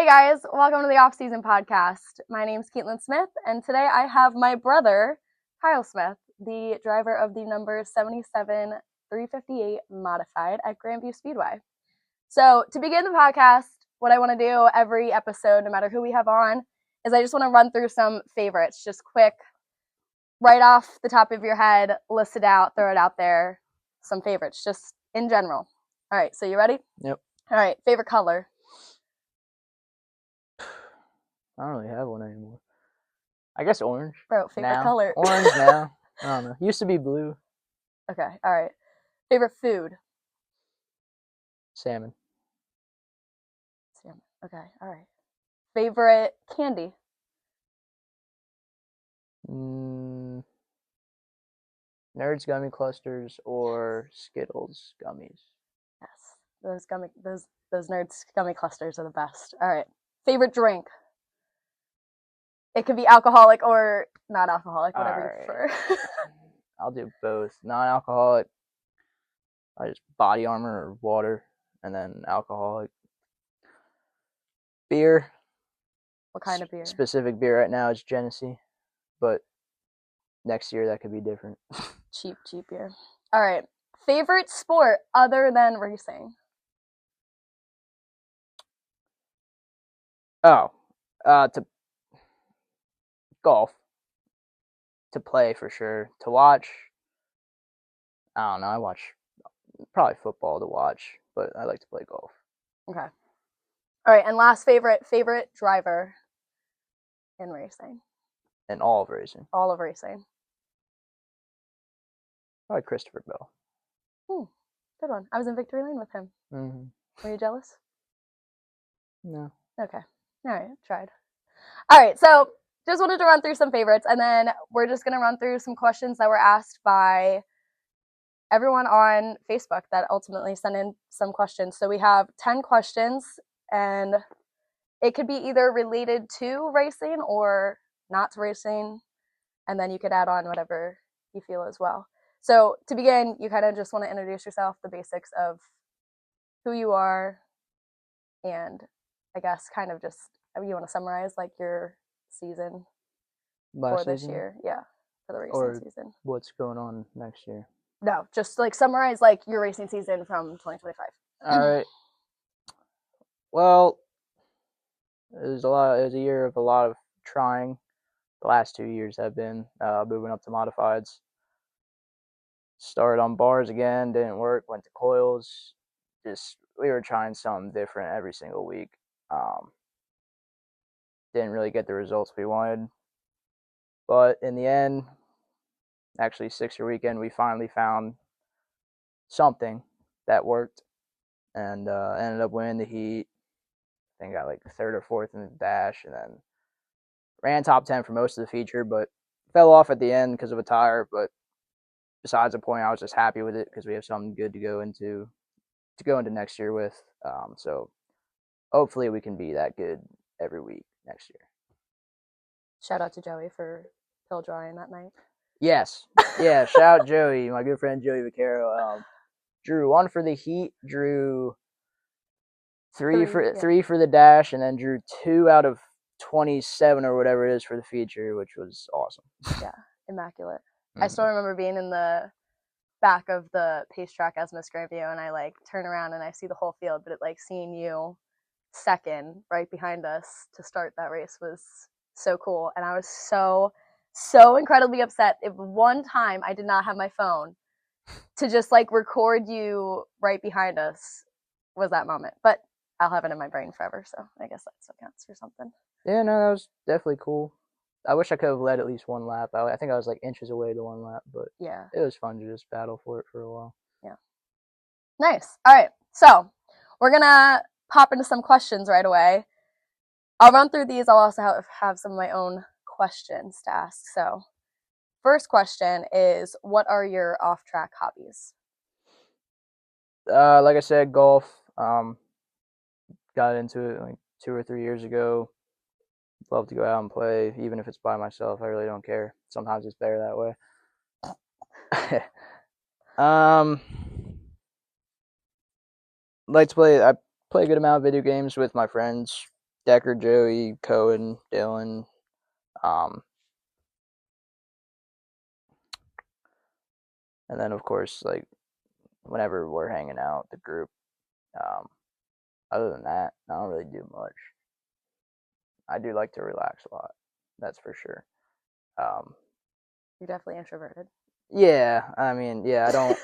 Hey guys, welcome to the Off-Season Podcast. My name's Caitlin Smith, and today I have my brother, Kyle Smith, the driver of the number 77 358 Modified at Grandview Speedway. So to begin the podcast, what I want to do every episode, no matter who we have on, is I just want to run through some favorites, just quick, right off the top of your head, list it out, throw it out there, some favorites, just in general. All right, so you ready? Yep. All right, favorite color? I don't really have one anymore. I guess orange. Bro, favorite now. color? Orange now. I don't know. Used to be blue. Okay, all right. Favorite food? Salmon. Salmon. Okay, all right. Favorite candy? Nerds gummy clusters or Skittles gummies. Yes, those Nerds gummy clusters are the best. All right. Favorite drink? It could be alcoholic or not alcoholic, whatever you prefer. I'll do both. Non-alcoholic, I just body armor or water, and then alcoholic. Beer. What kind of beer? Specific beer right now is Genesee, but next year that could be different. Cheap beer. All right. Favorite sport other than racing? To golf. To play for sure. To watch, I don't know. I watch probably football to watch, but I like to play golf. Okay. All right, and last favorite driver in racing. In all of racing. All of racing. Probably Christopher Bell. Good one. I was in Victory Lane with him. Mm-hmm. Were you jealous? No. Okay. All right, tried. All right, so just wanted to run through some favorites, and then we're just going to run through some questions that were asked by everyone on Facebook that ultimately sent in some questions. So we have 10 questions, and it could be either related to racing or not to racing, and then you could add on whatever you feel as well. So to begin, you kind of just want to introduce yourself, the basics of who you are, and I guess kind of just, you want to summarize like your season for this year. Yeah, for the racing season. What's going on next year? No, just like summarize like your racing season from 2025. All right. Well, it was a year of a lot of trying. The last 2 years have been moving up to modifieds. Started on bars again, didn't work, went to coils. We were trying something different every single week. Didn't really get the results we wanted. But in the end, actually 6-year weekend, we finally found something that worked and ended up winning the heat. I think got like 3rd or 4th in the dash, and then ran top 10 for most of the feature, but fell off at the end because of a tire. But besides the point, I was just happy with it because we have something good to go into next year with. So hopefully we can be that good every week next year. Shout out to Joey for pill drawing that night. Yes. Yeah, shout out Joey, my good friend Joey Vaquero. Drew 1 for the heat, drew 3 for the dash, and then drew 2 out of 27 or whatever it is for the feature, which was awesome. Yeah, immaculate. I still remember being in the back of the pace track as Miss Grandview, and I like turn around and I see the whole field, but like seeing you second right behind us to start that race was so cool. And I was so incredibly upset. If one time I did not have my phone to just like record you right behind us was that moment. But I'll have it in my brain forever, so I guess that still counts for something. Yeah, no, that was definitely cool. I wish I could have led at least one lap. I think I was like inches away to one lap, but yeah, it was fun to just battle for it for a while. Yeah. Nice. All right, so we're gonna pop into some questions right away. I'll run through these. I'll also have some of my own questions to ask. So first question is, what are your off-track hobbies? Like I said, golf. Got into it like 2 or 3 years ago. Love to go out and play, even if it's by myself. I really don't care. Sometimes it's better that way. Like to play. I play a good amount of video games with my friends. Decker, Joey, Cohen, Dylan. And then of course, like whenever we're hanging out, the group. Um, Other than that, I don't really do much. I do like to relax a lot. That's for sure. Um, You're definitely introverted. yeah, I mean, yeah, I don't.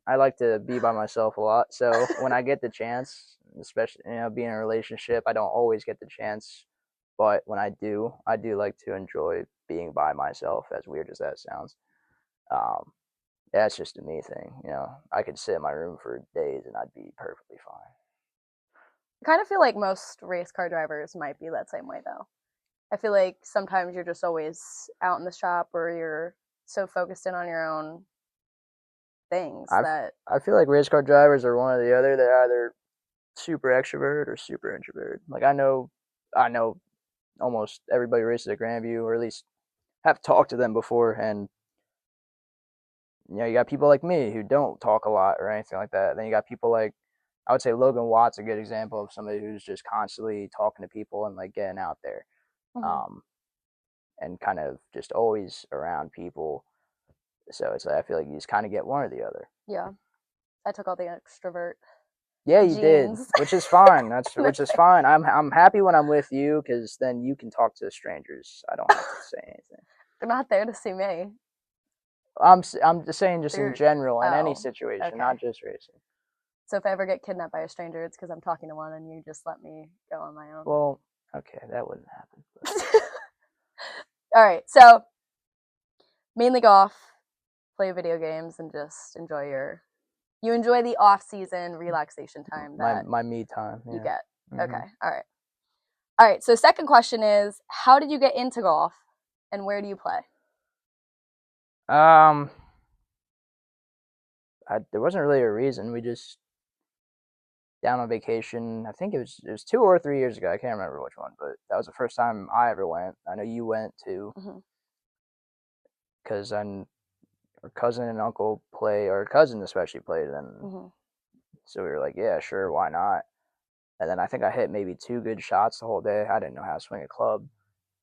I like to be by myself a lot. So when I get the chance, especially being in a relationship, I don't always get the chance. But when I do like to enjoy being by myself. As weird as that sounds, um, that's just a me thing. I could sit in my room for days and I'd be perfectly fine. I kind of feel like most race car drivers might be that same way, though. I feel like sometimes you're just always out in the shop, or you're so focused in on your own things I that I feel like race car drivers are one or the other. They're either super extrovert or super introvert. Like I know almost everybody races at Grandview, or at least have talked to them before, and you got people like me who don't talk a lot or anything like that. Then you got people like, I would say Logan Watt's a good example of somebody who's just constantly talking to people and like getting out there, mm-hmm. um, and kind of just always around people. So it's like I feel like you just kind of get one or the other. Yeah, I took all the extrovert Yeah, you did, genes. which is fine. Which is fine. I'm happy when I'm with you because then you can talk to strangers. I don't have to say anything. They're not there to see me. I'm just saying, just in They're general, in any oh, situation, okay. not just racing. So if I ever get kidnapped by a stranger, it's because I'm talking to one and you just let me go on my own. Well, okay, that wouldn't happen. All right, so mainly golf, play video games, and just you enjoy the off-season relaxation time that my me time. Yeah. you get. Mm-hmm. Okay, all right. So second question is, how did you get into golf, and where do you play? There wasn't really a reason. We just down on vacation. I think it was 2 or 3 years ago. I can't remember which one, but that was the first time I ever went. I know you went too, because our cousin and uncle play, or cousin especially played, and so we were like, yeah, sure, why not? And then I think I hit maybe 2 good shots the whole day. I didn't know how to swing a club,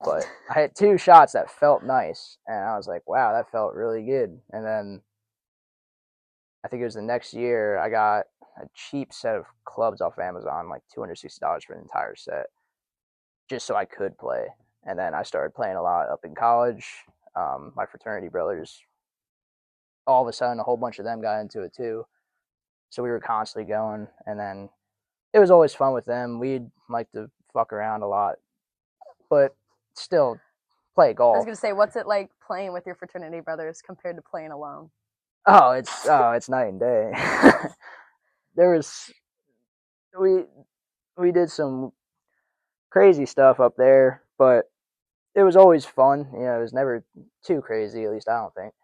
but I hit 2 shots that felt nice, and I was like, wow, that felt really good. And then I think it was the next year I got a cheap set of clubs off Amazon, like $260 for an entire set, just so I could play. And then I started playing a lot up in college. My fraternity brothers, all of a sudden, a whole bunch of them got into it too. So we were constantly going, and then it was always fun with them. We'd like to fuck around a lot, but still play golf. I was gonna say, what's it like playing with your fraternity brothers compared to playing alone? It's night and day. We did some crazy stuff up there, but it was always fun. It was never too crazy, at least I don't think.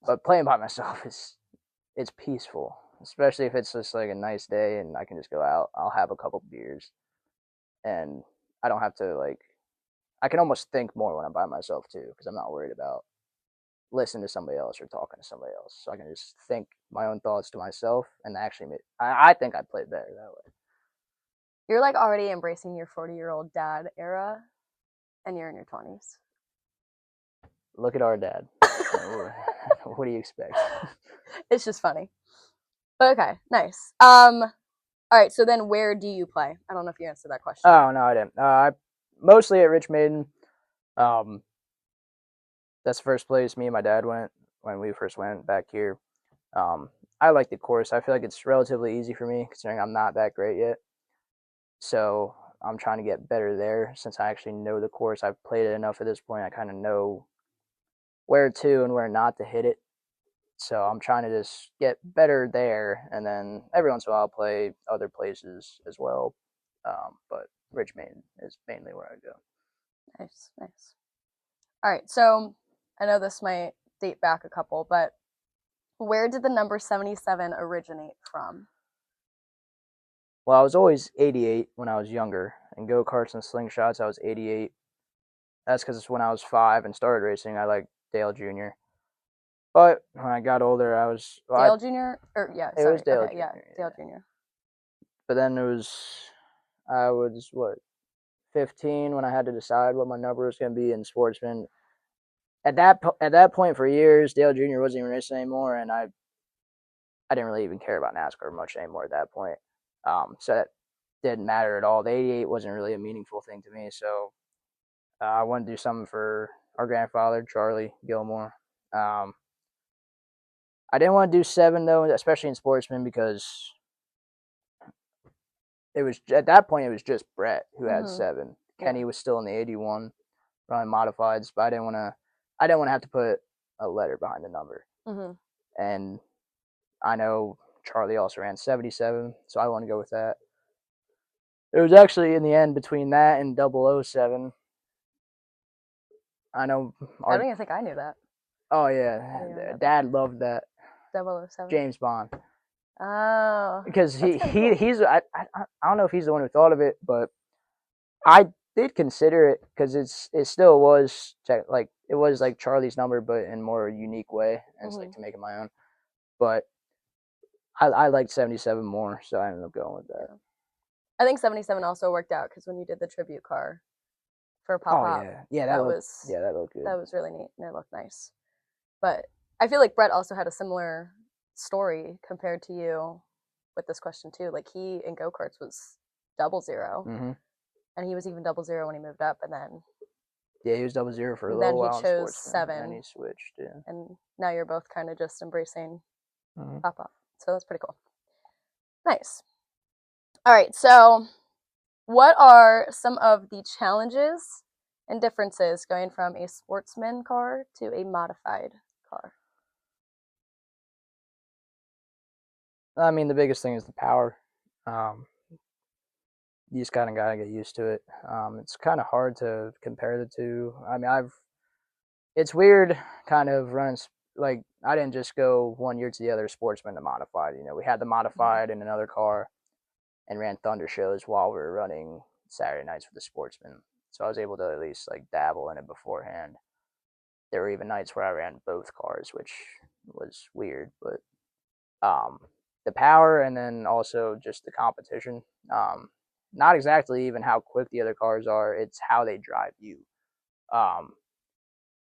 But playing by myself it's peaceful, especially if it's just like a nice day and I can just go out. I'll have a couple beers, and I don't have to like. I can almost think more when I'm by myself too, because I'm not worried about listening to somebody else or talking to somebody else. So I can just think my own thoughts to myself, and actually, I think I'd play better that way. You're like already embracing your 40-year-old dad era, and you're in your 20s. Look at our dad. What do you expect? It's just funny. But okay, nice. All right, so then where do you play? I don't know if you answered that question. Oh, no, I didn't. I mostly at Rich Maiden. That's the first place me and my dad went when we first went back here. I like the course. I feel like it's relatively easy for me, considering I'm not that great yet. So I'm trying to get better there, since I actually know the course. I've played it enough at this point. I kind of know where to and where not to hit it. So I'm trying to just get better there, and then every once in a while I'll play other places as well. But Rich Maiden is mainly where I go. Nice. All right, so I know this might date back a couple, but where did the number 77 originate from? Well, I was always 88 when I was younger. In go-karts and slingshots, I was 88. That's because when I was 5 and started racing, I liked Dale Jr. But when I got older, I was... Dale Jr.? Or, yeah, sorry. It was Dale okay, Jr. Yeah, Dale Jr. But then it was... I was, 15 when I had to decide what my number was going to be in sportsman. At that point for years, Dale Jr. wasn't even racing anymore, and I didn't really even care about NASCAR much anymore at that point. So that didn't matter at all. The 88 wasn't really a meaningful thing to me, so I wanted to do something for our grandfather, Charlie Gilmore. I didn't want to do 7 though, especially in sportsman, because it was at that point it was just Brett who had 7. Kenny was still in the 81 running modifieds, but I didn't want to have to put a letter behind the number. And I know Charlie also ran 77, so I want to go with that. It was actually in the end between that and 007. I know. I don't even think I knew that. Oh yeah, Dad loved that. 007. James Bond. Oh. Because he's I don't know if he's the one who thought of it, but I did consider it because it still was like it was like Charlie's number, but in a more unique way, and it's like to make it my own. But I liked 77 more, so I ended up going with that. I think 77 also worked out because when you did the tribute car for Pop, that looked good. That was really neat and it looked nice. But I feel like Brett also had a similar story compared to you with this question too. Like he in go-karts was 00, and he was even 00 when he moved up, and then he was 00 for a little while. Then he chose 7, and he switched. Yeah, and now you're both kind of just embracing Pop. So that's pretty cool. Nice. All right, so what are some of the challenges and differences going from a sportsman car to a modified car? I mean, the biggest thing is the power. You just kind of got to get used to it. It's kind of hard to compare the two. I mean, it's weird kind of running, like, I didn't just go one year to the other sportsman to modified. You know, we had the modified in another car and ran thunder shows while we were running Saturday nights for the sportsman. So I was able to at least like dabble in it beforehand. There were even nights where I ran both cars, which was weird, but the power and then also just the competition. Not exactly even how quick the other cars are, it's how they drive you.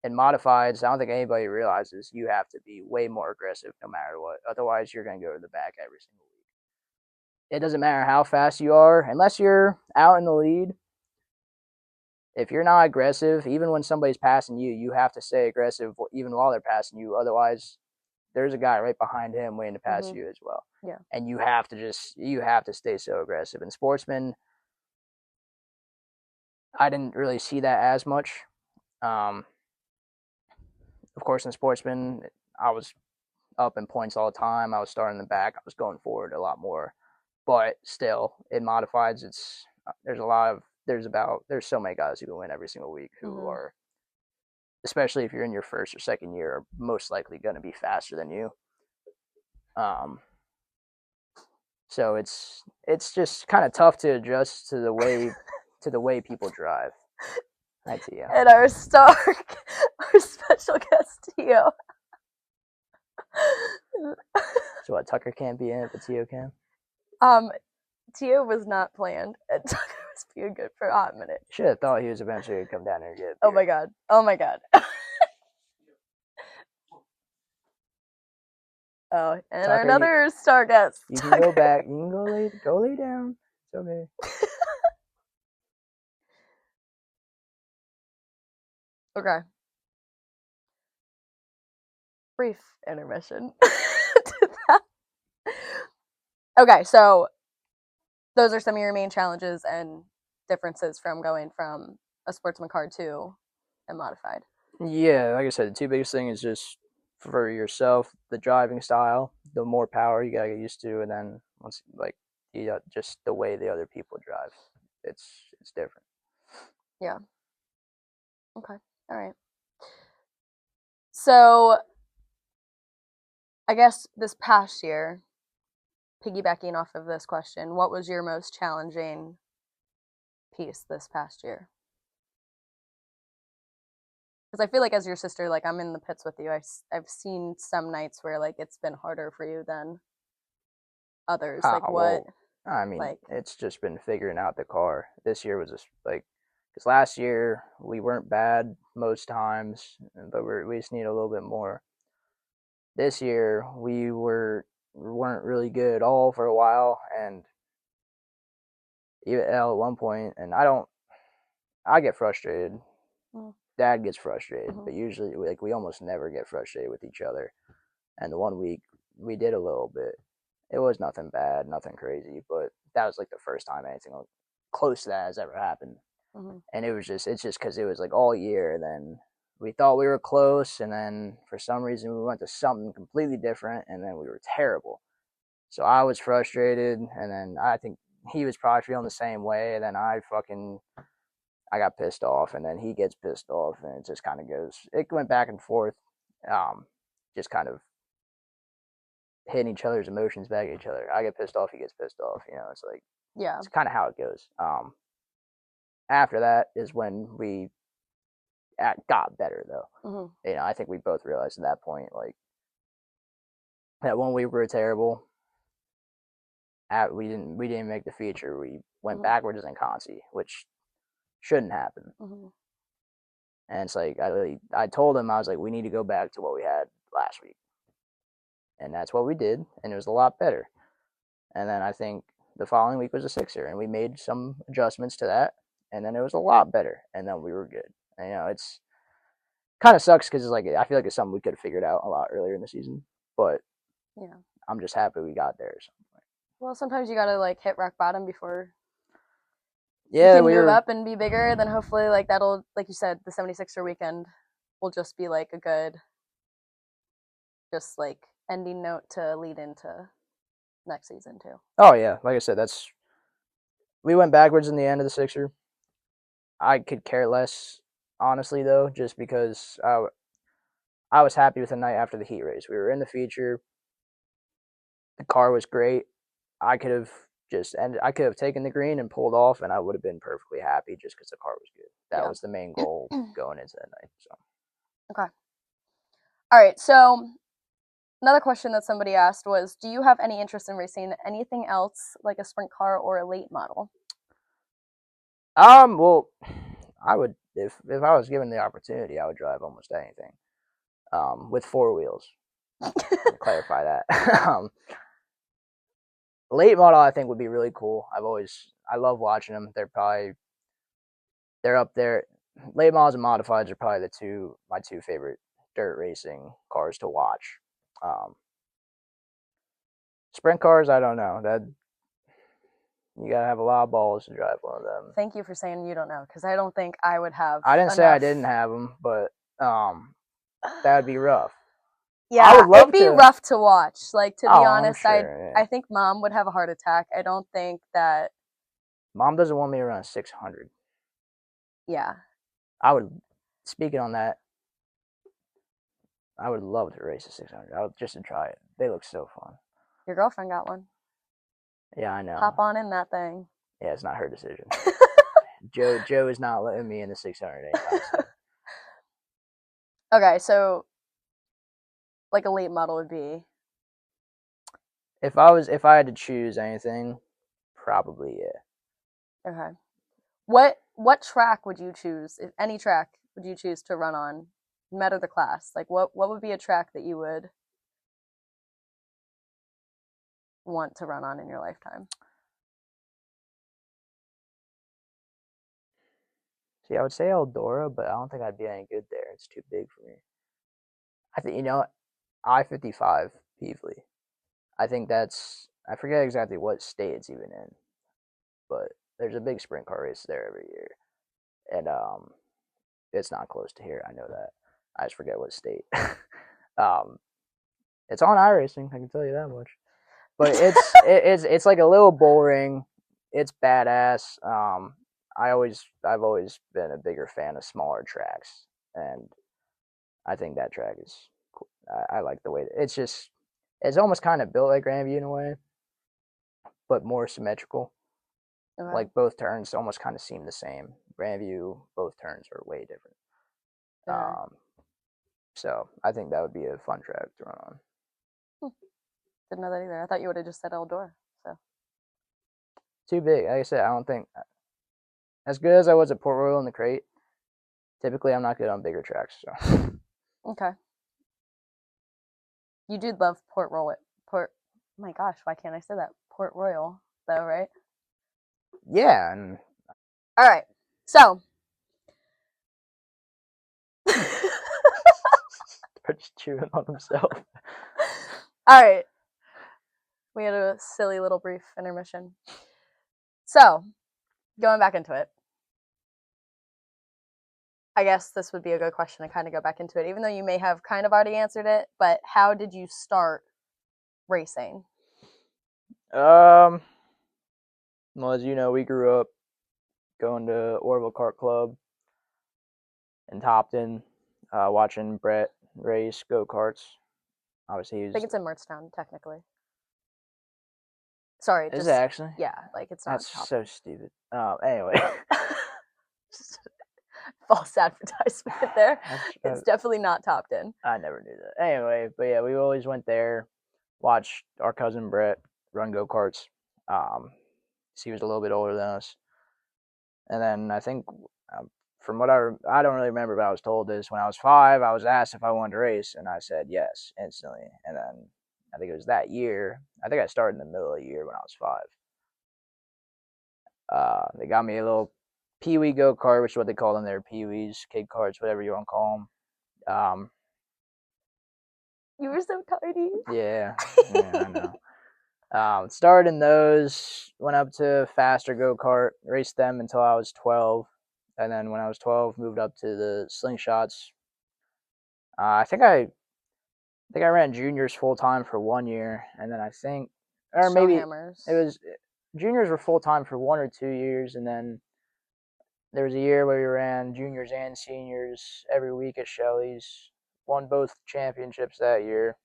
In modifieds, I don't think anybody realizes you have to be way more aggressive no matter what. Otherwise, you're going to go to the back every single week. It doesn't matter how fast you are, unless you're out in the lead. If you're not aggressive, even when somebody's passing you, you have to stay aggressive even while they're passing you. Otherwise, there's a guy right behind him waiting to pass you as well. Yeah. And you have to stay so aggressive. In sportsmen, I didn't really see that as much. Of course, in sportsmen, I was up in points all the time. I was starting in the back. I was going forward a lot more. But still, in modifieds, there's so many guys who can win every single week who are, especially if you're in your first or second year, are most likely going to be faster than you. So it's just kind of tough to adjust to the way people drive. Right to you. And our special guest Tio. So what? Tucker can't be in it, but Tio can. Tio was not planned, and Tucker was being good for a hot minute. Should have thought he was eventually gonna come down here and get. Oh my god! Oh my god! Oh, and Tucker, another star guest. You can go back. You can go lay down. It's okay. Okay. Brief intermission. Okay, so those are some of your main challenges and differences from going from a sportsman car to a modified. Yeah, like I said, the two biggest things is just for yourself, the driving style, the more power you gotta get used to, and then once just the way the other people drive, it's different. Yeah. Okay. All right. So, I guess this past year, piggybacking off of this question, what was your most challenging piece this past year? Because I feel like as your sister, like I'm in the pits with you. I've seen some nights where like it's been harder for you than others. Like what? I mean, Like, it's just been figuring out the car. This year was just like, because last year we weren't bad most times, but we just need a little bit more. This year weren't really good at all for a while, and even at one point, and I get frustrated. mm, Dad gets frustrated, mhm, but usually like we almost never get frustrated with each other. And the one week we did a little bit. It was nothing bad, nothing crazy, but that was like the first time anything close to that has ever happened. mhm, And it's just because it was like all year. And then we thought we were close, and then for some reason we went to something completely different, and then we were terrible. So I was frustrated, and then I think he was probably feeling the same way. And then I got pissed off, and then he gets pissed off, and it just kind of goes. It went back and forth, um, just kind of hitting each other's emotions back at each other. I get pissed off, he gets pissed off. It's like yeah, it's kind of how it goes. After that is when we got better, though. mhm, I think we both realized at that point, like that one week we were terrible. We didn't make the feature. We went mhm, backwards in Consi, which shouldn't happen. mhm, And it's like I told him, I was like, we need to go back to what we had last week, and that's what we did, and it was a lot better. And then I think the following week was a sixer, and we made some adjustments to that, and then it was a lot better, and then we were good. And, it's kind of sucks because it's like I feel like it's something we could have figured out a lot earlier in the season, but yeah. I'm just happy we got there. So. Well, sometimes you gotta like hit rock bottom before you Yeah, can we move were. up and be bigger. Then hopefully, like that'll, like you said, the 76er weekend will just be like a good, just like ending note to lead into next season too. Oh yeah, like I said, we went backwards in the end of the sixer. I could care less, honestly, though, just because I was happy with the night after the heat race. We were in the feature. The car was great. I could have I could have taken the green and pulled off, and I would have been perfectly happy just because the car was good. That Yeah. was the main goal going into that night. So. Okay. All right. So another question that somebody asked was, do you have any interest in racing anything else like a sprint car or a late model? Well, I would if I was given the opportunity, I would drive almost anything. With four wheels. To clarify that. Late model, I think would be really cool. I love watching them. They're up there. Late models and modifieds are probably my two favorite dirt racing cars to watch. Um, Sprint cars, I don't know. That you gotta have a lot of balls to drive one of them. Thank you for saying you don't know, because I don't think I would have I didn't enough. say I didn't have them, but that would be rough. Yeah, I would love it'd be to. rough to watch. Like, to be I'm honest, sure. Yeah. I think mom would have a heart attack. I don't think that. Mom doesn't want me to run 600. Yeah. I would. Speaking on that, I would love to race a 600. I would just to try it. They look so fun. Your girlfriend got one. Yeah, I know. Hop on in that thing. Yeah, it's not her decision. Joe is not letting me in the 600 anytime soon. Okay, so like a late model would be. If I had to choose anything, probably yeah. Okay. What track would you choose? If any track would you choose to run on, no matter the class? Like what would be a track that you would want to run on in your lifetime? See, I would say Eldora, but I don't think I'd be any good there. It's too big for me. I think I-55 Peevely. I think I forget exactly what state it's even in, but there's a big sprint car race there every year, and it's not close to here. I know that. I just forget what state. um, it's on iRacing. I can tell you that much. But it's like a little bull ring. It's badass. I've always been a bigger fan of smaller tracks, and I think that track is cool. I like the way it's almost kind of built like Grandview in a way, but more symmetrical. Okay. Like both turns almost kind of seem the same. Grandview, both turns are way different. Yeah. So I think that would be a fun track to run on. Didn't know that either. I thought you would have just said Eldora. So too big. Like I said, I don't think as good as I was at Port Royal in the crate. Typically, I'm not good on bigger tracks. So. Okay. You did love Port Royal. Port. Oh my gosh, why can't I say that? Port Royal, though, right? Yeah, and all right. So. just chewing on himself. All right. We had a silly little brief intermission. So, going back into it. I guess this would be a good question to kind of go back into it, even though you may have kind of already answered it. But how did you start racing? Well, as you know, we grew up going to Orville Kart Club in Topton, watching Brett race go-karts. Obviously, I think it's in Mertztown, technically. Sorry, is it actually? Yeah, like it's not. That's so stupid. Anyway. False advertisement there. It's definitely not Topton. I never knew that. Anyway, but yeah, we always went there, watched our cousin Brett run go-karts. He was a little bit older than us. And then I think, from what I don't really remember, but I was told this when I was 5, I was asked if I wanted to race, and I said yes instantly. And then I think it was that year. I think I started in the middle of the year when I was 5. They got me a little Pee-wee go-kart, which is what they call them there, Pee-wees, kid carts, whatever you want to call them. You were so tiny. Yeah, I know. Started in those, went up to faster go-kart, raced them until I was 12. And then when I was 12, moved up to the slingshots. I think I ran juniors full-time for 1 year. And then I think, or maybe it was, juniors were full-time for 1 or 2 years. And then there was a year where we ran juniors and seniors every week at Shelley's. Won both championships that year.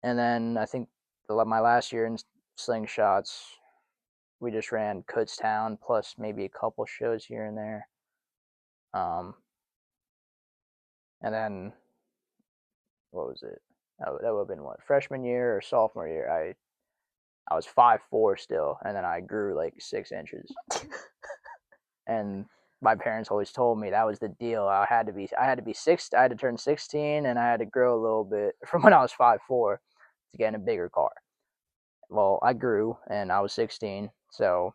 And then I think my last year in slingshots, we just ran Kutztown plus maybe a couple shows here and there. And then what was it? That would have been what, freshman year or sophomore year? I was 5'4" still, and then I grew like 6 inches. And my parents always told me that was the deal. I had to turn 16, and I had to grow a little bit from when I was 5'4" to get in a bigger car. Well, I grew, and I was 16, so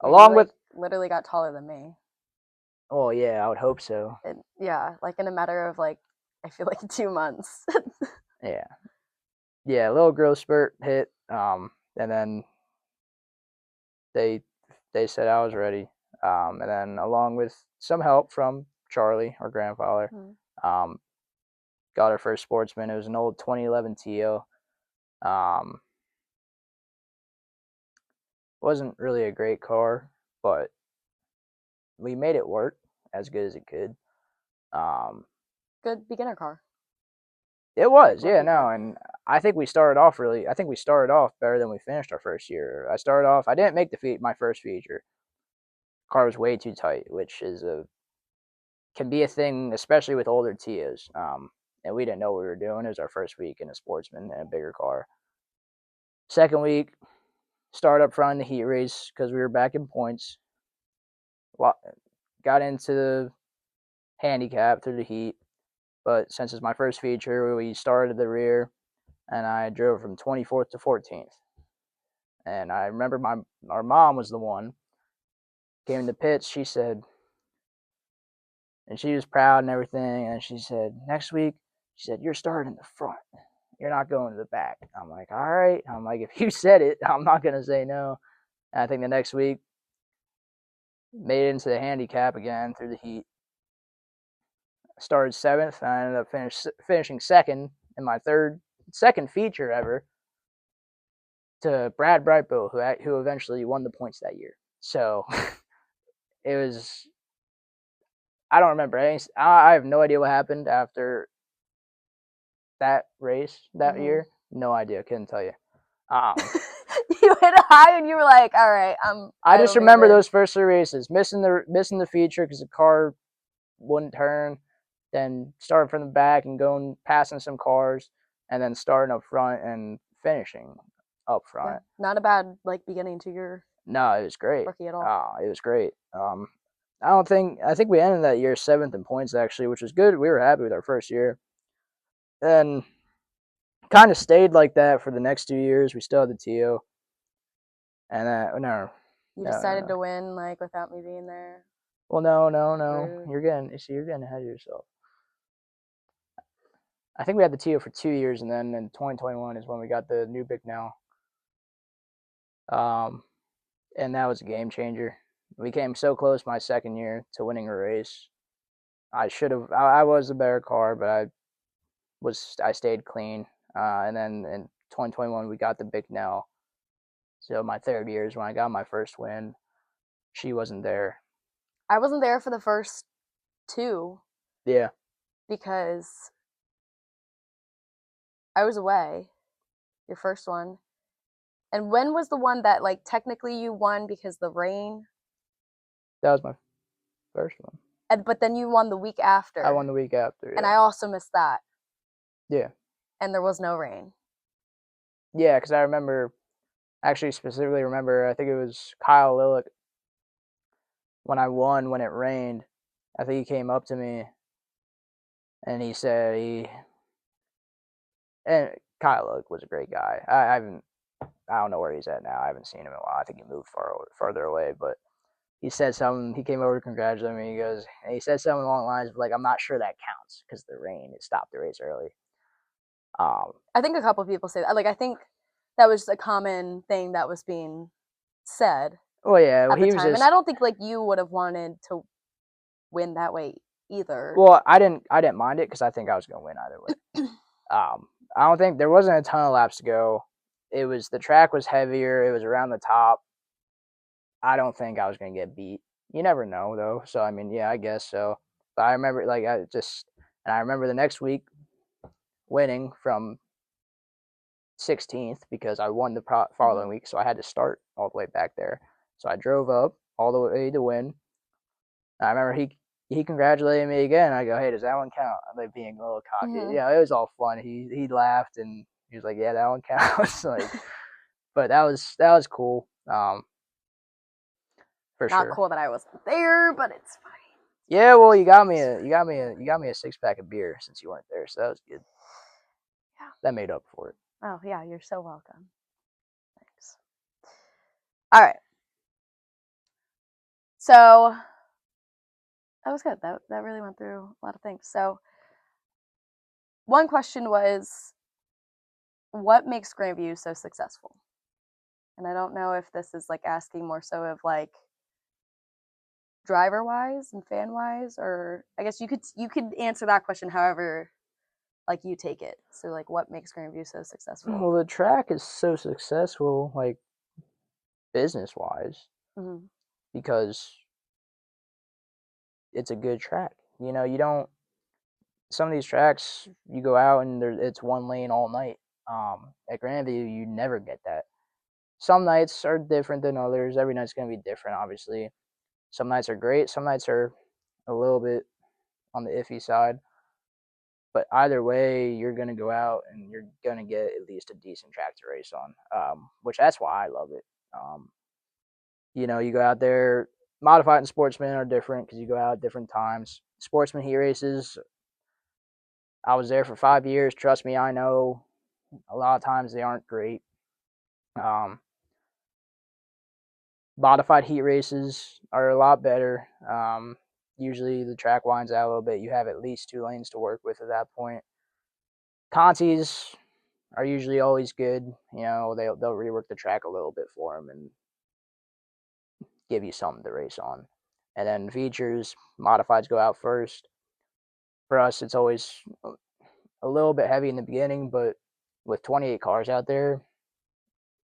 along with literally got taller than me. Oh yeah, I would hope so. Yeah, like in a matter of like, I feel like 2 months. Yeah, a little growth spurt hit, and then they said I was ready, and then along with some help from Charlie, our grandfather, got our first sportsman. It was an old 2011 Tio. Wasn't really a great car, but we made it work as good as it could. Good beginner car. It was, yeah, no, and I think we started off better than we finished our first year. I didn't make my first feature. Car was way too tight, which can be a thing, especially with older Tias. And we didn't know what we were doing. It was our first week in a sportsman and a bigger car. Second week, started up front in the heat race because we were back in points. Got into the handicap through the heat. But since it's my first feature, we started at the rear, and I drove from 24th to 14th. And I remember our mom was the one, came in the pits, she said, and she was proud and everything, and she said, next week, she said, you're starting in the front. You're not going to the back. I'm like, all right. I'm like, if you said it, I'm not going to say no. And I think the next week, made it into the handicap again through the heat. Started 7th, and I ended up finishing 2nd in my second feature ever to Brad Brightbill, who eventually won the points that year. So it was, I don't remember. I have no idea what happened after that race that year. No idea. Couldn't tell you. You hit a high and you were like, all right, I just remember those first 3 races, missing the feature because the car wouldn't turn. Then starting from the back and passing some cars, and then starting up front and finishing up front. Yeah. Not a bad like beginning to your No, it was great. rookie at all. It was great. I think we ended that year 7th in points actually, which was good. We were happy with our first year. And kind of stayed like that for the next 2 years. We still had the TO. And no. You decided to win like without me being there. Well, no. Rude. You're getting ahead of yourself. I think we had the TO for 2 years, and then in 2021 is when we got the new Big Now. And that was a game changer. We came so close my second year to winning a race. I was a better car, but I stayed clean. And then in 2021 we got the Big Now. So my third year is when I got my first win. She wasn't there. I wasn't there for the first 2. Yeah. Because I was away. Your first one. And when was the one that like technically you won because the rain? That was my first one. But then you won the week after. I won the week after. Yeah. And I also missed that. Yeah. And there was no rain. Yeah, because I specifically remember, I think it was Kyle Lillick when I won when it rained. I think he came up to me and he said and Kyle Lillick was a great guy. I don't know where he's at now. I haven't seen him in a while. I think he moved farther away, but he said something. He came over to congratulate me. He said something along the lines of like, "I'm not sure that counts because the rain it stopped the race early." I think a couple of people say that. Like, I think that was a common thing that was being said. Well, yeah, at the time. And I don't think like you would have wanted to win that way either. Well, I didn't mind it because I think I was going to win either way. I don't think there wasn't a ton of laps to go. The track was heavier. It was around the top. I don't think I was going to get beat. You never know though. So, I mean, yeah, I guess so. But I remember I remember the next week winning from 16th because I won the following week. So I had to start all the way back there. So I drove up all the way to win. I remember he congratulated me again. I go, "Hey, does that one count?" Like being a little cocky. Mm-hmm. Yeah, it was all fun. He laughed and he was like, "Yeah, that one counts." Like, but that was cool. For Not sure. cool that I wasn't there, but it's fine. Yeah, well, you got me a 6-pack of beer since you weren't there, so that was good. Yeah, that made up for it. Oh yeah, you're so welcome. Thanks. All right. So that was good. That really went through a lot of things. So one question was, what makes Grandview so successful? And I don't know if this is like asking more so of like driver wise and fan wise, or I guess you could answer that question however like you take it. So like what makes Grandview so successful? Well, the track is so successful like business wise because it's a good track. You know, you don't some of these tracks you go out and it's one lane all night. At Grandview you never get that. Some nights are different than others. Every night's going to be different, obviously. Some nights are great. Some nights are a little bit on the iffy side. But either way, you're going to go out and you're going to get at least a decent track to race on, which that's why I love it. You know, you go out there, modified and sportsman are different because you go out at different times. Sportsman heat races, I was there for 5 years. Trust me, I know a lot of times they aren't great. Modified heat races are a lot better. Usually the track winds out a little bit. You have at least 2 lanes to work with at that point. Contis are usually always good. You know, they'll rework the track a little bit for them and give you something to race on. And then features, modifieds go out first. For us, it's always a little bit heavy in the beginning, but with 28 cars out there,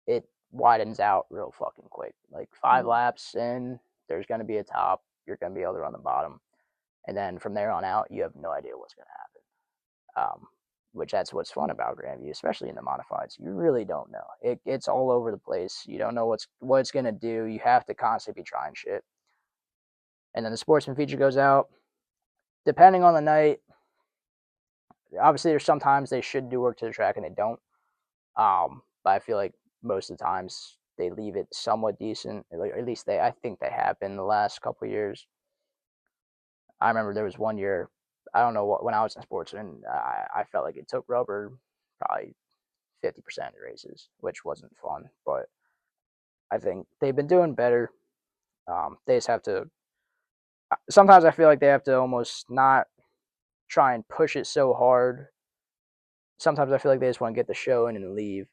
it widens out real fucking quick. Like 5 laps in, there's going to be a top. You're going to be able to run the bottom. And then from there on out, you have no idea what's going to happen. Which that's what's fun about Grandview, especially in the modifieds. You really don't know. It's all over the place. You don't know what it's going to do. You have to constantly be trying shit. And then the sportsman feature goes out. Depending on the night, obviously there's sometimes they should do work to the track and they don't. But I feel like most of the times they leave it somewhat decent. Like, at least I think they have been the last couple of years. I remember there was one year, I don't know what, when I was in sportsman, I felt like it took rubber probably 50% of the races, which wasn't fun. But I think they've been doing better. They just have to. Sometimes I feel like they have to almost not try and push it so hard. Sometimes I feel like they just want to get the show in and leave.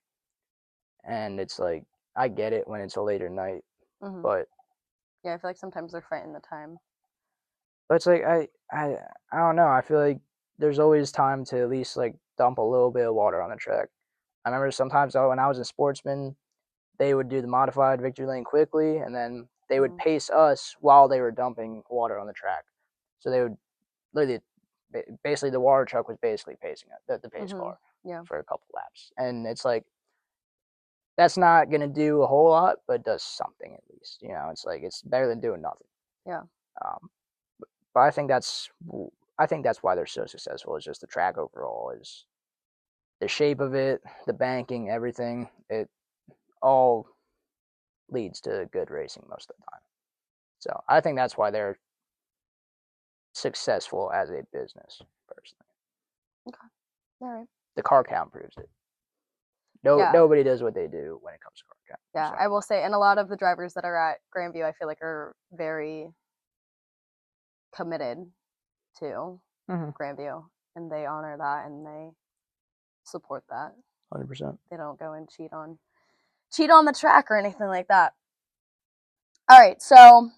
And it's like, I get it when it's a later night, Mm-hmm. but yeah, I feel like sometimes they're fighting the time. but it's like I don't know. I feel like there's always time to at least like dump a little bit of water on the track. I remember sometimes when I was in sportsman, they would do the modified victory lane quickly, and then they would pace us while they were dumping water on the track. So they would literally, basically, the water truck was basically pacing the pace car for a couple laps, and it's like that's not gonna do a whole lot, but it does something at least. You know, it's like it's better than doing nothing. Yeah. But I think that's why they're so successful. Is just the track overall is the shape of it, the banking, everything. It all leads to good racing most of the time. So I think that's why they're successful as a business, personally. Okay. All right. The car count proves it. Nobody does what they do when it comes to car count. Yeah, so. I will say, and a lot of the drivers that are at Grandview, I feel like are very committed to Grandview, and they honor that and they support that. 100%. They don't go and cheat on the track or anything like that. All right, so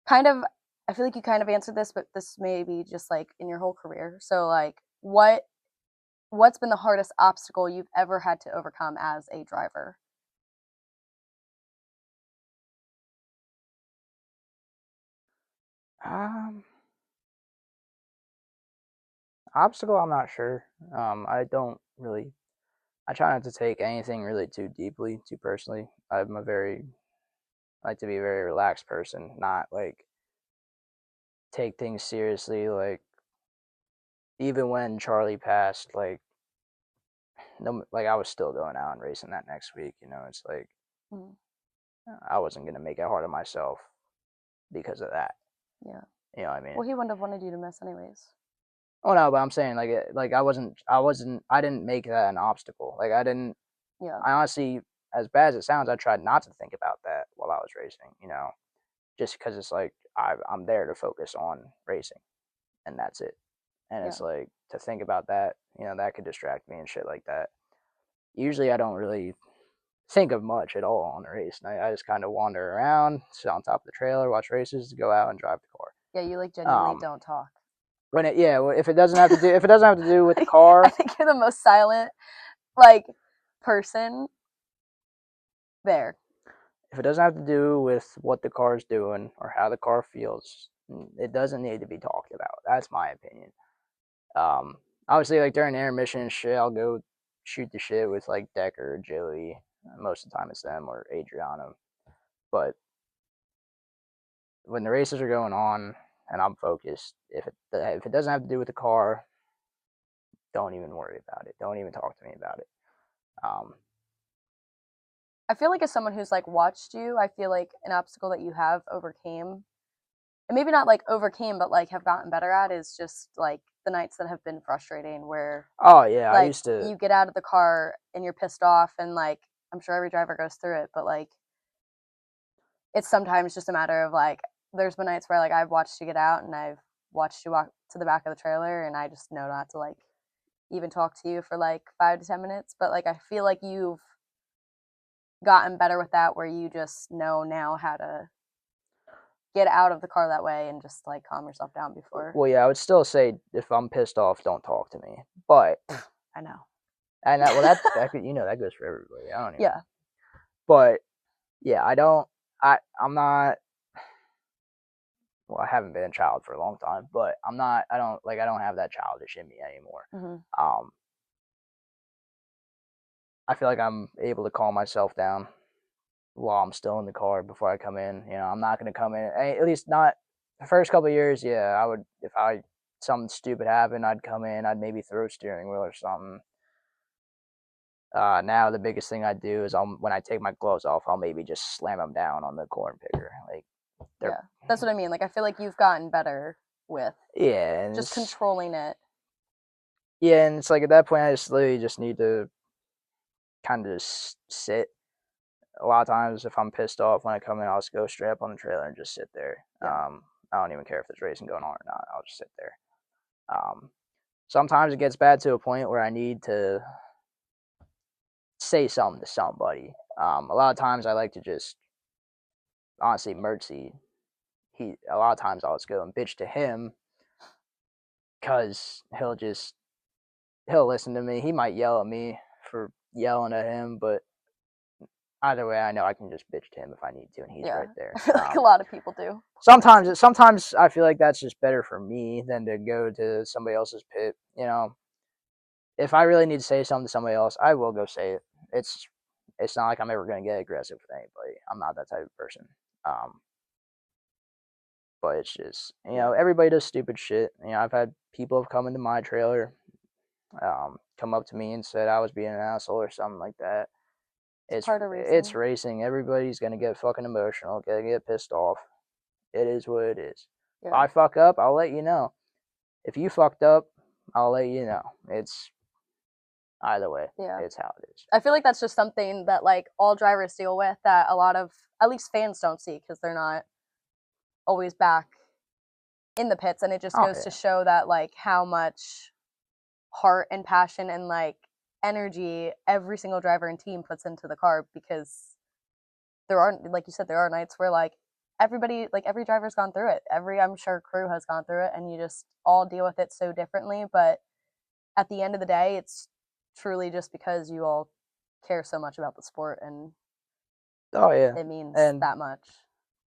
kind of, I feel like you kind of answered this, but this may be just like in your whole career. So like, what's been the hardest obstacle you've ever had to overcome as a driver? Obstacle, I'm not sure. I try not to take anything really too deeply, too personally. I like to be a very relaxed person, not like take things seriously. Like even when Charlie passed, like no, like I was still going out and racing that next week. You know, it's like I wasn't gonna make it hard on myself because of that. Yeah. You know what I mean? Well, he wouldn't have wanted you to miss anyways. Oh no, but I'm saying like I didn't make that an obstacle. Like I didn't. Yeah. I honestly, as bad as it sounds, I tried not to think about that while I was racing. You know, just because it's like I'm there to focus on racing, and that's it. And it's like to think about that, you know, that could distract me and shit like that. Usually, I don't really think of much at all on the race. And I just kind of wander around, sit on top of the trailer, watch races, go out and drive the car. Yeah, you like genuinely don't talk. When it, yeah, if it doesn't have to do with the car, I think you're the most silent, like, person there. If it doesn't have to do with what the car is doing or how the car feels, it doesn't need to be talked about. That's my opinion. Obviously, like during intermission and shit, I'll go shoot the shit with like Decker or Joey. Most of the time, it's them or Adriano. But when the races are going on and I'm focused, if it doesn't have to do with the car, don't even worry about it. Don't even talk to me about it. I feel like as someone who's like watched you, I feel like an obstacle that you have overcame, and maybe not like overcame, but like have gotten better at, is just like the nights that have been frustrating where like, I used to, you get out of the car and you're pissed off, and like I'm sure every driver goes through it, but like it's sometimes just a matter of like there's been nights where like I've watched you get out and I've watched you walk to the back of the trailer and I just know not to like even talk to you for like 5 to 10 minutes, but like I feel like you've gotten better with that where you just know now how to get out of the car that way and just like calm yourself down before. Well, yeah, I would still say if I'm pissed off, don't talk to me. But I know. And that you know that goes for everybody. I don't even. Yeah. But yeah, I'm not. Well, I haven't been a child for a long time, but I'm not. I don't have that childish in me anymore. I feel like I'm able to calm myself down while I'm still in the car before I come in. You know, I'm not going to come in, at least not the first couple of years. Yeah, I would, if something stupid happened, I'd come in, I'd maybe throw a steering wheel or something. Now the biggest thing I do is when I take my gloves off, I'll maybe just slam them down on the corn picker. Like, yeah, that's what I mean. Like, I feel like you've gotten better with and just controlling it. Yeah, and it's like at that point, I just literally just need to kind of just sit. A lot of times, if I'm pissed off when I come in, I'll just go straight up on the trailer and just sit there. Yeah. I don't even care if there's racing going on or not. I'll just sit there. Sometimes it gets bad to a point where I need to say something to somebody. A lot of times I like to just honestly Mertzy. A lot of times I'll just go and bitch to him because he'll listen to me. He might yell at me for yelling at him, but either way, I know I can just bitch to him if I need to, and he's right there. Like a lot of people do. Sometimes I feel like that's just better for me than to go to somebody else's pit. You know, if I really need to say something to somebody else, I will go say it. It's not like I'm ever going to get aggressive with anybody. I'm not that type of person. But it's just, everybody does stupid shit. I've had people have come into my trailer, come up to me and said I was being an asshole or something like that. It's part of racing. It's racing. Everybody's gonna get fucking emotional, gonna get pissed off. It is what it is. Yeah. If I fuck up, I'll let you know. If you fucked up, I'll let you know. It's either way. Yeah. It's how it is. I feel like that's just something that like all drivers deal with that a lot of at least fans don't see because they're not always back in the pits, and it just goes to show that like how much heart and passion and like energy every single driver and team puts into the car, because there are, like you said, there are nights where like everybody, like every driver's gone through it, I'm sure crew has gone through it, and you just all deal with it so differently, but at the end of the day it's truly just because you all care so much about the sport, and it means that much.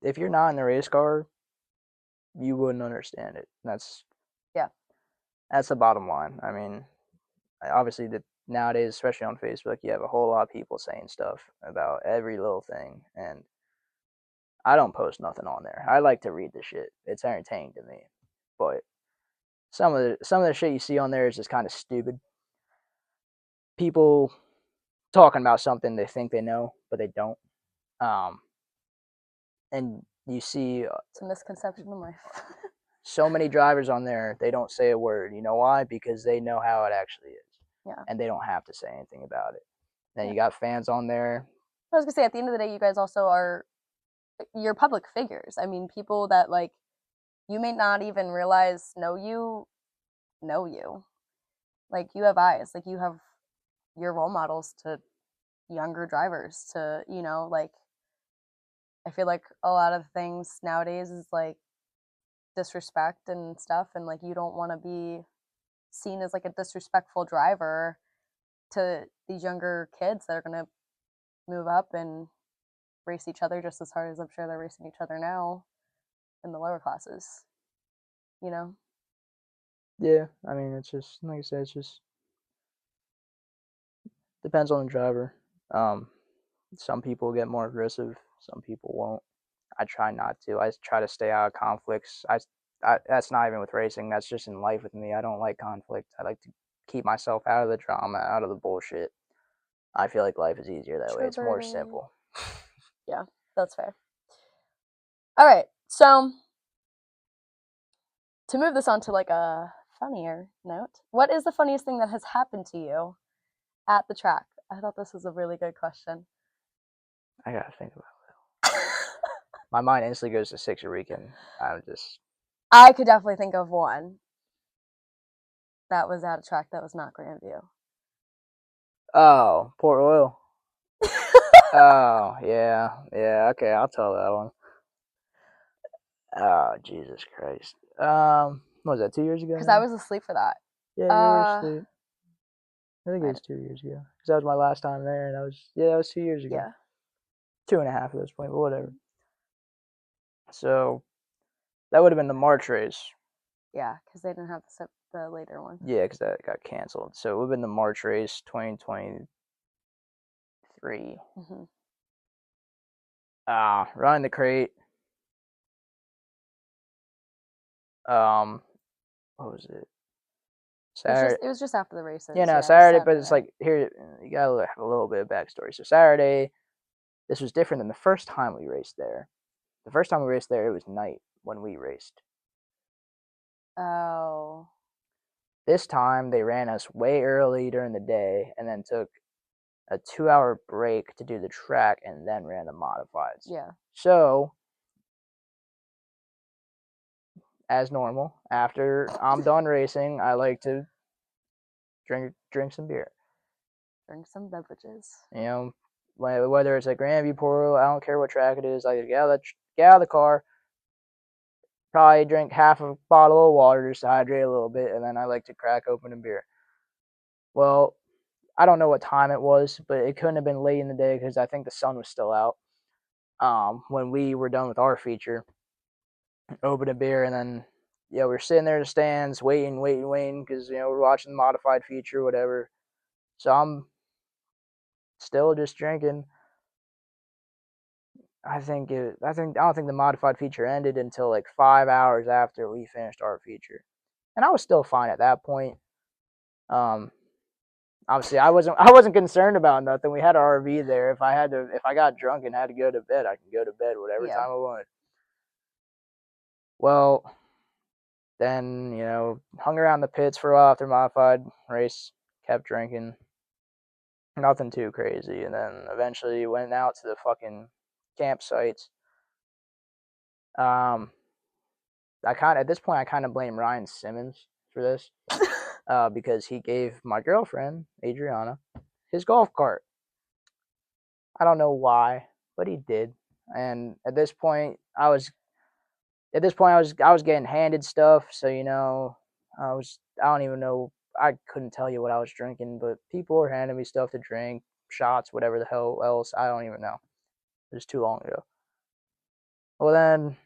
If you're not in the race car, you wouldn't understand it. That's the bottom line. I mean, obviously nowadays, especially on Facebook, you have a whole lot of people saying stuff about every little thing, and I don't post nothing on there. I like to read the shit. It's entertaining to me, but some of the shit you see on there is just kind of stupid. People talking about something they think they know, but they don't. And you see, it's a misconception of life. So many drivers on there, they don't say a word. You know why? Because they know how it actually is. Yeah. And they don't have to say anything about it. Then you got fans on there. I was gonna say, at the end of the day, you guys also you're public figures. I mean, people that like you may not even realize know you. Like, you have eyes. Like, you have your role models to younger drivers to, like, I feel like a lot of things nowadays is like disrespect and stuff, and like you don't want to be seen as like a disrespectful driver to these younger kids that are going to move up and race each other just as hard as I'm sure they're racing each other now in the lower classes, Yeah, I mean, it's just, like I said, it's just depends on the driver. Some people get more aggressive, some people won't. I try not to. I try to stay out of conflicts. That's not even with racing. That's just in life with me. I don't like conflict. I like to keep myself out of the drama, out of the bullshit. I feel like life is easier that way. It's more simple. Yeah, that's fair. All right, so to move this on to like a funnier note, what is the funniest thing that has happened to you at the track? I thought this was a really good question. I gotta think about it. My mind instantly goes to Sixer Weekend. I could definitely think of one that was at a track that was not Grandview. Oh, Port Royal. Oh, yeah. Okay, I'll tell that one. Oh, Jesus Christ. What was that, 2 years ago? Because I was asleep for that. Yeah, you were asleep. I think it was 2 years ago. Because that was my last time there, and that was 2 years ago. Yeah. 2.5 at this point, but whatever. So, that would have been the March race. Yeah, because they didn't have the later one. Yeah, because that got canceled. So, it would have been the March race, 2023. Mm-hmm. Running the crate. What was it? Saturday. It was just after the races. Yeah, no, Yeah, Saturday, but it's Saturday. like here you gotta have a little bit of backstory. So Saturday, this was different than the first time we raced there. The first time we raced there, it was night when we raced. Oh. This time they ran us way early during the day and then took a 2-hour break to do the track and then ran the modifieds. Yeah. So, as normal, after I'm done racing, I like to drink some beer. Drink some beverages. You know, whether it's at Grandview Portal, I don't care what track it is. I get out of the car, probably drink half a bottle of water just to hydrate a little bit, and then I like to crack open a beer. Well, I don't know what time it was, but it couldn't have been late in the day because I think the sun was still out when we were done with our feature. Opened a beer, and then we were sitting there in the stands waiting because we're watching the modified feature, whatever. So I'm still just drinking. I don't think the modified feature ended until like 5 hours after we finished our feature, and I was still fine at that point. Obviously, I wasn't concerned about nothing. We had our RV there. If I got drunk and had to go to bed, I can go to bed whatever time I wanted. Well, then hung around the pits for a while after modified race, kept drinking, nothing too crazy, and then eventually went out to the fucking campsites. At this point I kind of blame Ryan Simmons for this, because he gave my girlfriend Adriana his golf cart. I don't know why, but he did. And at this point I was getting handed stuff, so I don't even know. I couldn't tell you what I was drinking, but people were handing me stuff to drink, shots, whatever the hell else. I don't even know. It was too long ago. Well then,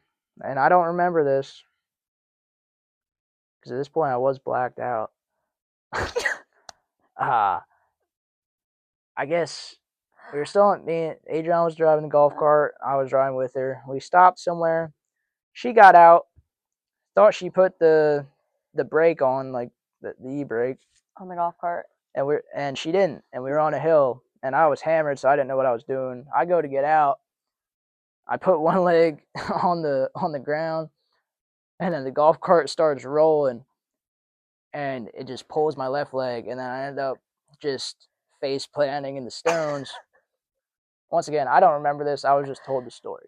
and I don't remember this because at this point I was blacked out. I guess we were still. Adriana was driving the golf cart. I was driving with her. We stopped somewhere. She got out. Thought she put the brake on, like the e-brake on the golf cart, and she didn't. And we were on a hill, and I was hammered, so I didn't know what I was doing. I go to get out. I put one leg on the ground, and then the golf cart starts rolling, and it just pulls my left leg, and then I end up just face planting in the stones. Once again, I don't remember this. I was just told the story.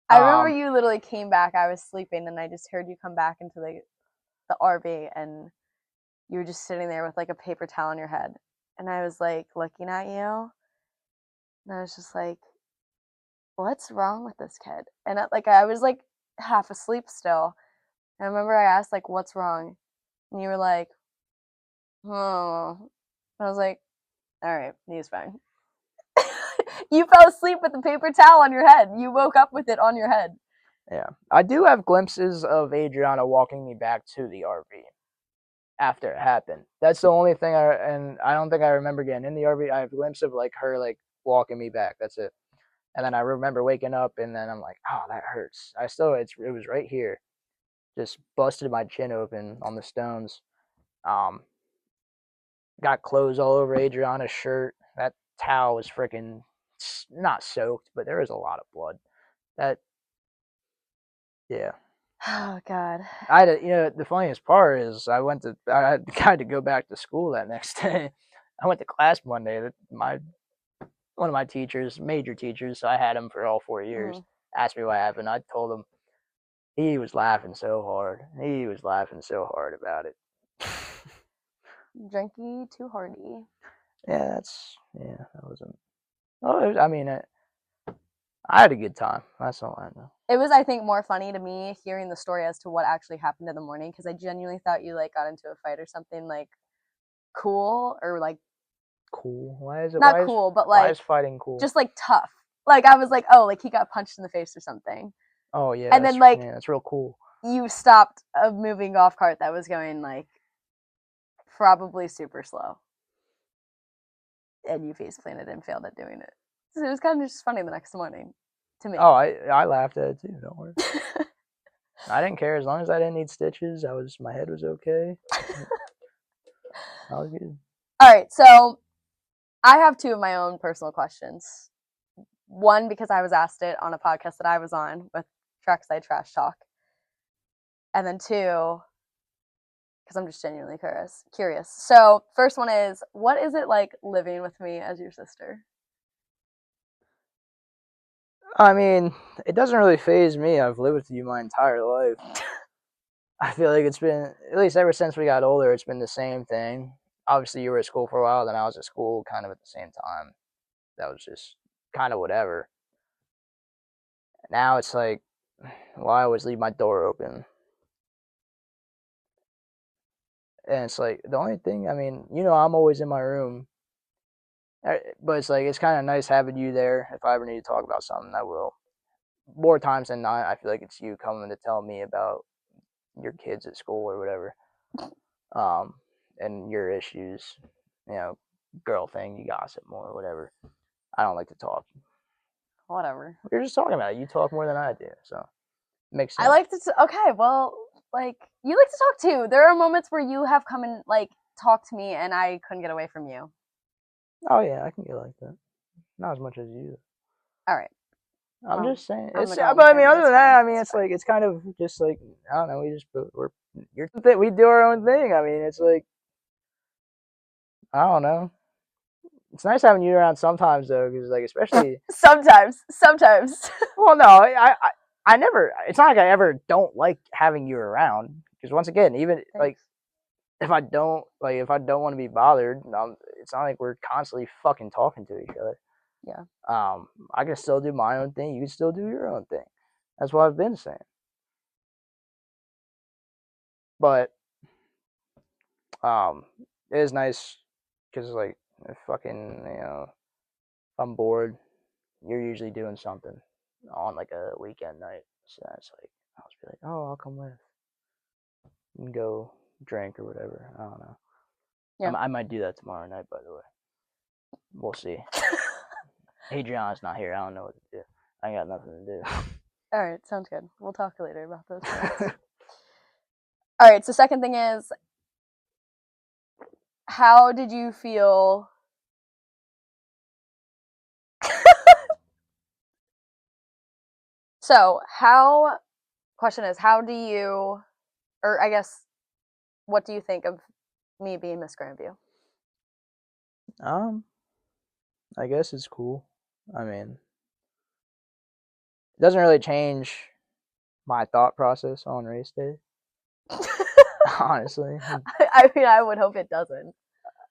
I remember you literally came back. I was sleeping, and I just heard you come back into the RV, and you were just sitting there with like a paper towel on your head, and I was like looking at you, and I was just like, what's wrong with this kid? And I was like half asleep still. And I remember I asked like, what's wrong? And you were like, oh. And I was like, all right, he's fine. You fell asleep with the paper towel on your head. You woke up with it on your head. Yeah. I do have glimpses of Adriana walking me back to the RV after it happened. That's the only thing I don't think I remember getting in the RV. I have a glimpse of like her like walking me back. That's it. And then I remember waking up, and then I'm like, oh, that hurts. It was right here. Just busted my chin open on the stones. Got clothes all over Adriana's shirt. That towel was freaking not soaked, but there was a lot of blood. Yeah. Oh God. The funniest part is I had to go back to school that next day. I went to class Monday. One of my teachers, major teachers, so I had him for all 4 years, asked me what happened. I told him. He was laughing so hard. He was laughing so hard about it. Drinky too hardy. Yeah, that wasn't. Oh, I had a good time. That's all I know. It was, I think, more funny to me hearing the story as to what actually happened in the morning, because I genuinely thought you like got into a fight or something like cool or like cool. Why is it not cool, but like why is fighting cool? Just like tough. Like I was like, oh, like he got punched in the face or something. Oh yeah. And then like that's real cool. You stopped a moving golf cart that was going like probably super slow, and you face planted and failed at doing it. So it was kind of just funny the next morning to me. Oh, I laughed at it too. Don't worry. I didn't care as long as I didn't need stitches. My head was okay. All good. All right, so I have two of my own personal questions. One, because I was asked it on a podcast that I was on with Trackside Trash Talk. And then two, because I'm just genuinely curious. So, first one is, what is it like living with me as your sister? I mean, it doesn't really faze me. I've lived with you my entire life. I feel like it's been, at least ever since we got older, it's been the same thing. Obviously, you were at school for a while, then I was at school kind of at the same time. That was just kind of whatever. Now it's like, well, I always leave my door open. And it's like, the only thing, I mean, I'm always in my room. But it's like, it's kind of nice having you there. If I ever need to talk about something, I will. More times than not, I feel like it's you coming to tell me about your kids at school or whatever. And your issues, girl thing, you gossip more, whatever. I don't like to talk. Whatever. We are just talking about it. You talk more than I do, so it makes sense. I like to. Okay, well, like you like to talk too. There are moments where you have come and like talked to me, and I couldn't get away from you. Oh yeah, I can get like that. Not as much as you. All right. I'm just saying. I'm It's, the golden but I mean, parent, other it's than that, fine, I mean, it's it's like it's kind of just like I don't know. We do our own thing. I mean, it's like I don't know. It's nice having you around sometimes though, because like especially Sometimes. well, no, I never. It's not like I ever don't like having you around. Because once again, even like if I don't want to be bothered, it's not like we're constantly fucking talking to each other. Yeah. I can still do my own thing. You can still do your own thing. That's what I've been saying. But it is nice because like if fucking I'm bored, you're usually doing something on like a weekend night. So that's like I'll just be like, oh, I'll come with and go drink or whatever. I don't know. Yeah. I might do that tomorrow night, by the way. We'll see. Adriana's not here. I don't know what to do. I got nothing to do. All right, sounds good. We'll talk later about those things. All right, so second thing is, how did you feel? Question is, how do you, or I guess, what do you think of me being Miss Grandview? I guess it's cool. I mean, it doesn't really change my thought process on race day. Honestly, I mean, I would hope it doesn't.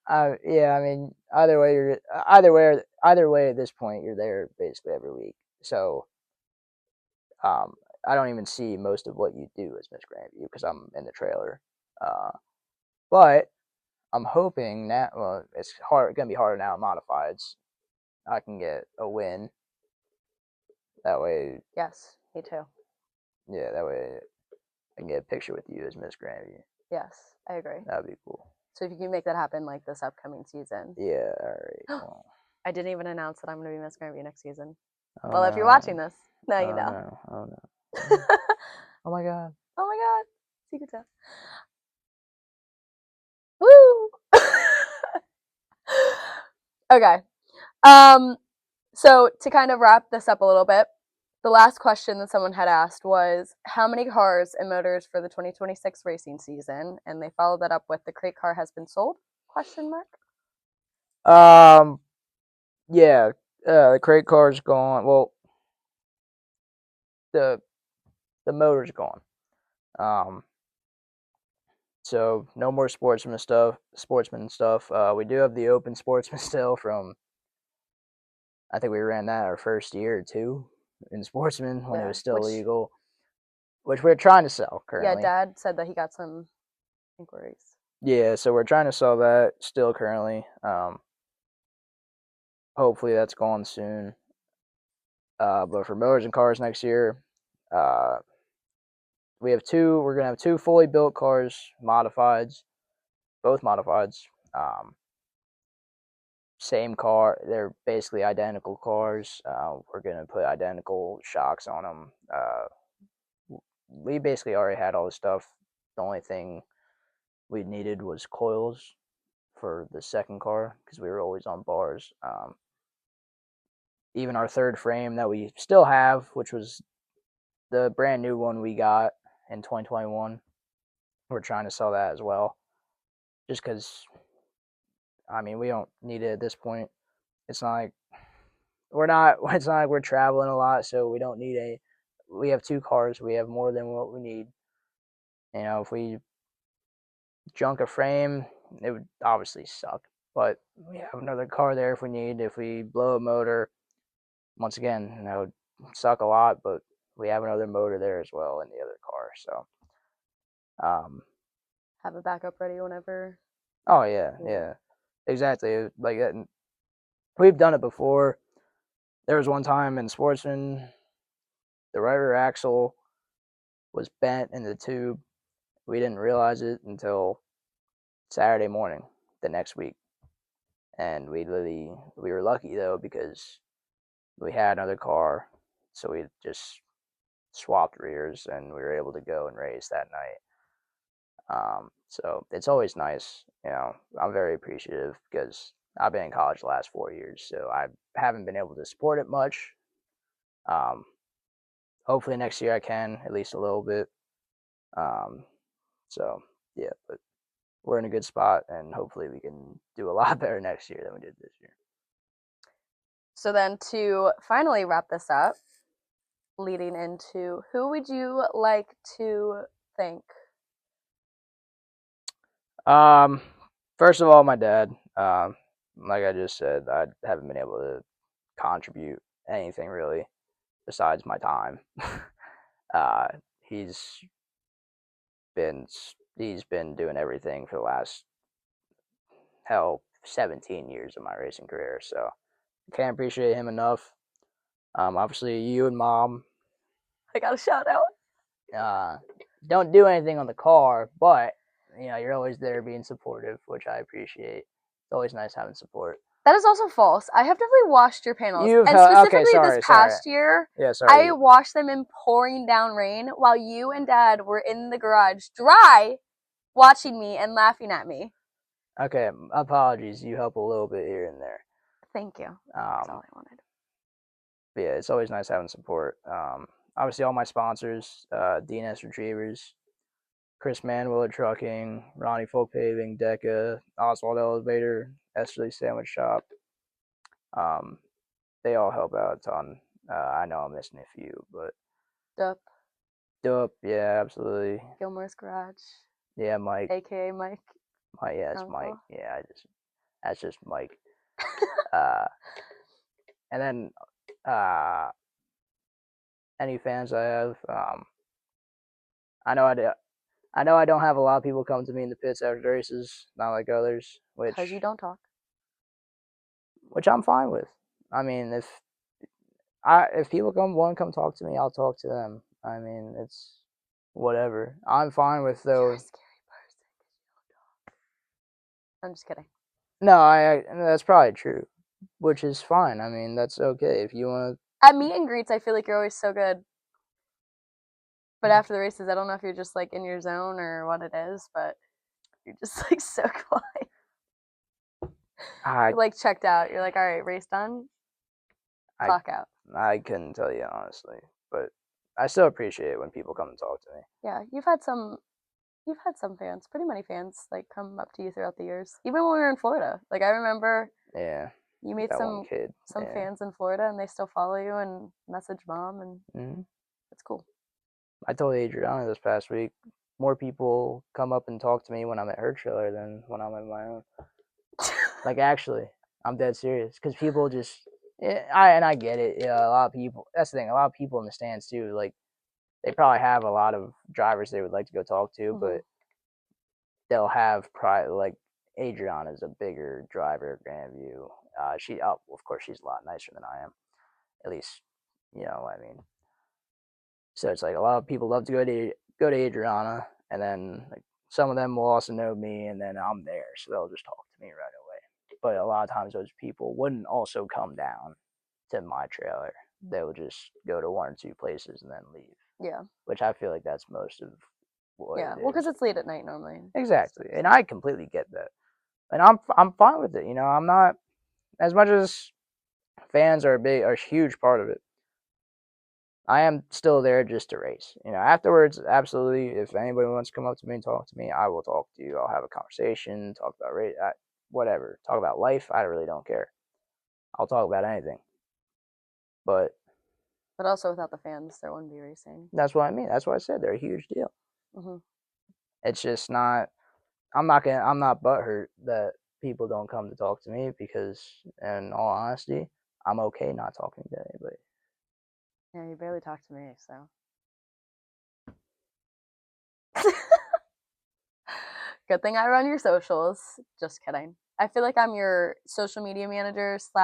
Yeah, I mean, either way at this point, you're there basically every week. So, I don't even see most of what you do as Miss Grandview because I'm in the trailer. But I'm hoping that it's gonna be harder now at modifieds. I can get a win. That way. Yes, me too. Yeah, that way I can get a picture with you as Miss Grandview. Yes, I agree. That'd be cool. So if you can make that happen like this upcoming season. Yeah, alright. Well. I didn't even announce that I'm going to be Miss Grandview next season. Oh, well, no. if you're watching this, now you know. No. Oh no. Oh my god. Oh my god. Secret tip. Woo! Okay. So to kind of wrap this up a little bit, the last question that someone had asked was how many cars and motors for the 2026 racing season, and they followed that up with the crate car has been sold? ? Yeah. The crate car's gone. Well, the motor's gone. So no more sportsman stuff. We do have the open sportsman still from. I think we ran that our first year or two in sportsman when it was still legal, which we're trying to sell currently. Yeah, Dad said that he got some inquiries. Yeah, so we're trying to sell that still currently. Hopefully that's gone soon. But for motors and cars next year, we're gonna have two fully built cars, modifieds, both modifieds. Same car, they're basically identical cars. We're gonna put identical shocks on them. We basically already had all the stuff. The only thing we needed was coils for the second car because we were always on bars. Even our third frame that we still have, which was the brand new one we got in 2021, we're trying to sell that as well. Just because, I mean, we don't need it at this point. It's not like it's not like we're traveling a lot, so we don't need we have 2 cars. We have more than what we need. You know, if we junk a frame, it would obviously suck. But we have another car there if we need. If we blow a motor, once again, that would suck a lot, but we have another motor there as well in the other car. So, have a backup ready whenever. Oh yeah, exactly. Like we've done it before. There was one time in Sportsman, the right rear axle was bent in the tube. We didn't realize it until Saturday morning the next week, and we were lucky though because we had another car, so we just swapped rears and we were able to go and race that night. So it's always nice, you know. I'm very appreciative because I've been in college the last 4 years, so I haven't been able to support it much. Hopefully next year I can, at least a little bit. So yeah, but we're in a good spot, and hopefully we can do a lot better next year than we did this year. So then to finally wrap this up, leading into who would you like to thank? First of all, my dad. Like I just said, I haven't been able to contribute anything really besides my time. He's been doing everything for the last 17 years of my racing career, so I can't appreciate him enough. Obviously you and Mom, I got a shout out. Don't do anything on the car, but you know, you're always there being supportive, which I appreciate. It's always nice having support. That is also false. I have definitely washed your panels. And specifically this past year, I washed them in pouring down rain while you and Dad were in the garage dry, watching me and laughing at me. Okay, apologies. You help a little bit here and there. Thank you. That's all I wanted. But yeah, it's always nice having support. Obviously, all my sponsors, DNS Retrievers, Chris Manuel Trucking, Ronnie Folk Paving, Deca, Oswald Elevator, Esterly Sandwich Shop. They all help out a ton. I know I'm missing a few, but Dup, yeah, absolutely. Gilmore's Garage. Yeah, Mike. AKA Mike. Yeah, it's Mike. Yeah, that's just Mike. And then any fans I have, I know I don't have a lot of people come to me in the pits after races, not like others. Because you don't talk. Which I'm fine with. I mean, if people want to come talk to me, I'll talk to them. I mean, it's whatever. I'm fine with those. You're a scary person because you don't talk. I'm just kidding. No, that's probably true, which is fine. I mean, that's okay if you want to. At meet and greets, I feel like you're always so good. But after the races, I don't know if you're just like in your zone or what it is, but you're just like so quiet. You're like checked out. You're like, all right, race done. Clock out. I couldn't tell you honestly, but I still appreciate it when people come and talk to me. Yeah, you've had some fans, pretty many fans, like come up to you throughout the years. Even when we were in Florida, like I remember. Yeah. You meet some fans in Florida, and they still follow you and message Mom, and it's cool. I told Adriana this past week, more people come up and talk to me when I'm at her trailer than when I'm at my own. Like actually, I'm dead serious because people just. I get it. Yeah, a lot of people. That's the thing. A lot of people in the stands too. Like, they probably have a lot of drivers they would like to go talk to, but they'll have like Adriana's a bigger driver at Grandview. Of course, she's a lot nicer than I am. At least, you know what I mean. So it's like a lot of people love to go to Adriana, and then like some of them will also know me, and then I'm there, so they'll just talk to me right away. But a lot of times those people wouldn't also come down to my trailer. They would just go to 1 or 2 places and then leave. Yeah. Which I feel like that's most of what. Yeah. Well, because it's late at night normally. Exactly, and I completely get that. And I'm fine with it. I'm not, as much as fans are a huge part of it. I am still there just to race. Afterwards, absolutely. If anybody wants to come up to me and talk to me, I will talk to you. I'll have a conversation, talk about race, whatever. Talk about life. I really don't care. I'll talk about anything. But also without the fans, there wouldn't be racing. That's what I mean. That's why I said they're a huge deal. Mm-hmm. It's just not. I'm not butthurt that people don't come to talk to me because, in all honesty, I'm okay not talking to anybody. Yeah, you barely talk to me, so. Good thing I run your socials. Just kidding. I feel like I'm your social media manager /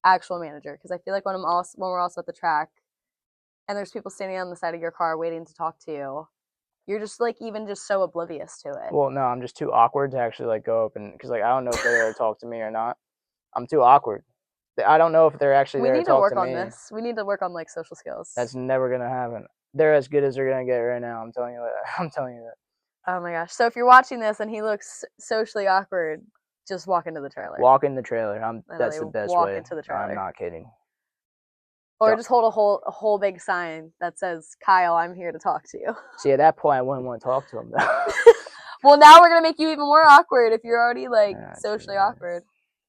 actual manager, because I feel like when we're also at the track and there's people standing on the side of your car waiting to talk to you, you're just like even just so oblivious to it. Well, no, I'm just too awkward to actually like go up and, because like I don't know if they're there to talk to me or not. I'm too awkward. I don't know if they're actually there to talk to me. We need to work on this. We need to work on like social skills. That's never gonna happen. They're as good as they're gonna get right now. I'm telling you that. I'm telling you that. Oh my gosh. So if you're watching this and he looks socially awkward, just walk into the trailer. Walk in the trailer. That's the best walk way. into the trailer. I'm not kidding. Or just hold a whole big sign that says, "Kyle, I'm here to talk to you." See, at that point, I wouldn't want to talk to him though. Well, now we're gonna make you even more awkward if you're already like socially awkward.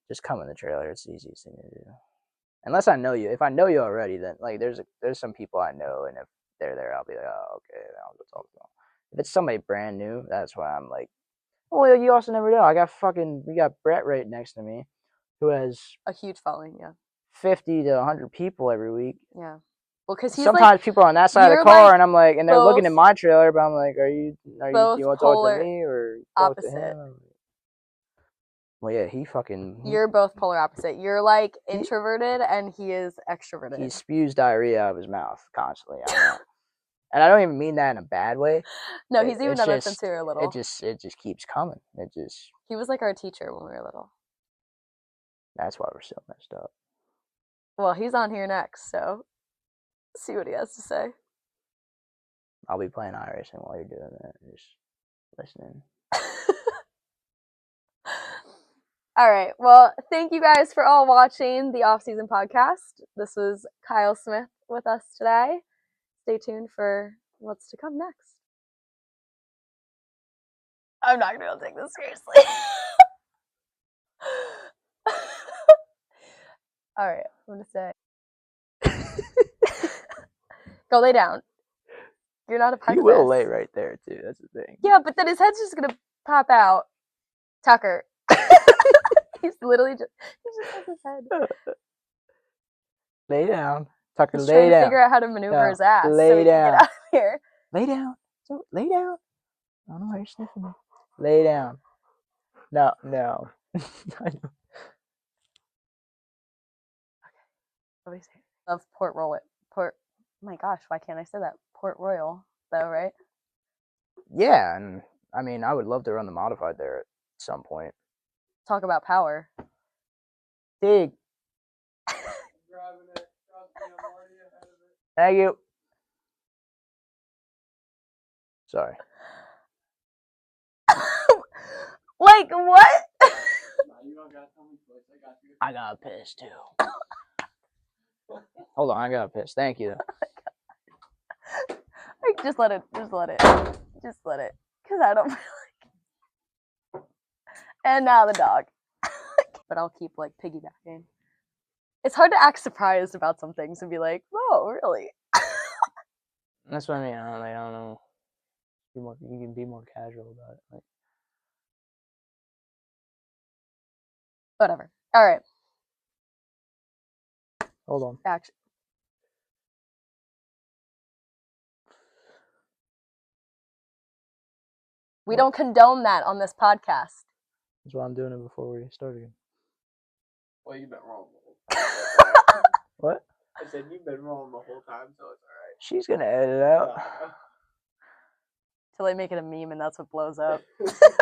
Just come in the trailer. It's the easiest thing to do. Unless I know you. If I know you already, then like there's some people I know, and if they're there, I'll be like, oh, okay, I'll go talk to them. If it's somebody brand new, that's why I'm like, well, you also never know. We got Brett right next to me, who has a huge following, yeah. 50 to 100 people every week. Yeah. Well, because sometimes people are on that side of the car, and I'm like, and they're looking at my trailer, but I'm like, do you want to talk to me or talk to him? Well, yeah, You're both polar opposite. You're like introverted, and he is extroverted. He spews diarrhea out of his mouth constantly. And I don't even mean that in a bad way. No, he's even done that since we were little. It just keeps coming. He was like our teacher when we were little. That's why we're so messed up. Well, he's on here next, so see what he has to say. I'll be playing iRacing while you're doing that, just listening. All right. Well, thank you guys for all watching the off-season podcast. This was Kyle Smith with us today. Stay tuned for what's to come next. I'm not going to take this seriously. All right. I'm going to say. Go lay down. You're not a part of this. You will lay right there, too. That's the thing. Yeah, but then his head's just going to pop out. Tucker. He's literally he just has his head. Lay down. Tucker, He's lay trying down. to figure out how to maneuver his ass lay so he down. can get out of here. Lay down. So, lay down. I don't know why you're sniffing me. Lay down. No. Okay. What do you say? Love Port Royal. Oh my gosh, why can't I say that? Port Royal, though, right? Yeah, and I mean, I would love to run the modified there at some point. Talk about power. Dig. Thank you. Sorry. Like what? I got pissed too. Hold on, I got pissed. Thank you. Just let it. Because I don't feel like. And now the dog. But I'll keep like piggybacking. It's hard to act surprised about some things and be like, "Oh, really?" That's what I mean. I don't know. You can be more casual about it. Like, whatever. All right. Hold on. Action. We don't condone that on this podcast. That's why I'm doing it before we start again. Well, you've been wrong the whole time. What? I said you've been wrong the whole time, so it's alright. She's gonna edit it out. Till they make it a meme and that's what blows up.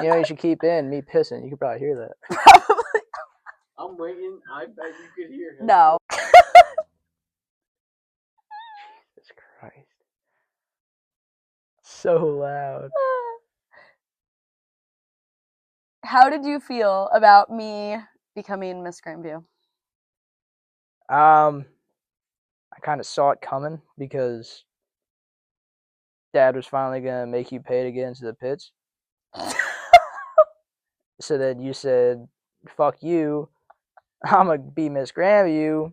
You should keep in me pissing. You could probably hear that. Probably. I'm waiting. I bet you could hear him. No. Jesus Christ. So loud. how did you feel about me becoming Miss Grandview? I kind of saw it coming because Dad was finally gonna make you pay to get into the pits. So then you said, "Fuck you, I'm gonna be Miss Grandview.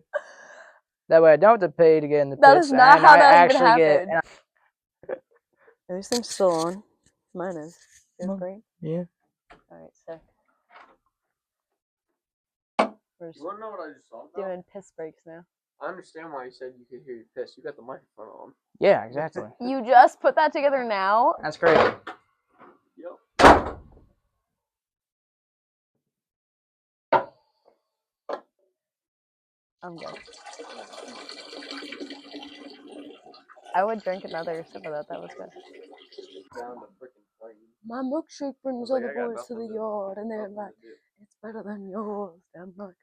That way I don't have to pay to get in the pits." That is not and how I that even actually get. happened. Are these things still on? Mine is. Yours green? Yeah. Alright, sick. We're just You wanna know what I just thought about? doing piss breaks now. I understand why you said you could hear your piss. You got the microphone on. Yeah, exactly. You just put that together now? That's crazy. Yep. I'm good. I would drink another sip of that. That was good. Down the freaking plane. My milkshake brings I all was the like, I got boys to the nothing to- yard, and they're nothing to like, do. it's better than yours. I'm like,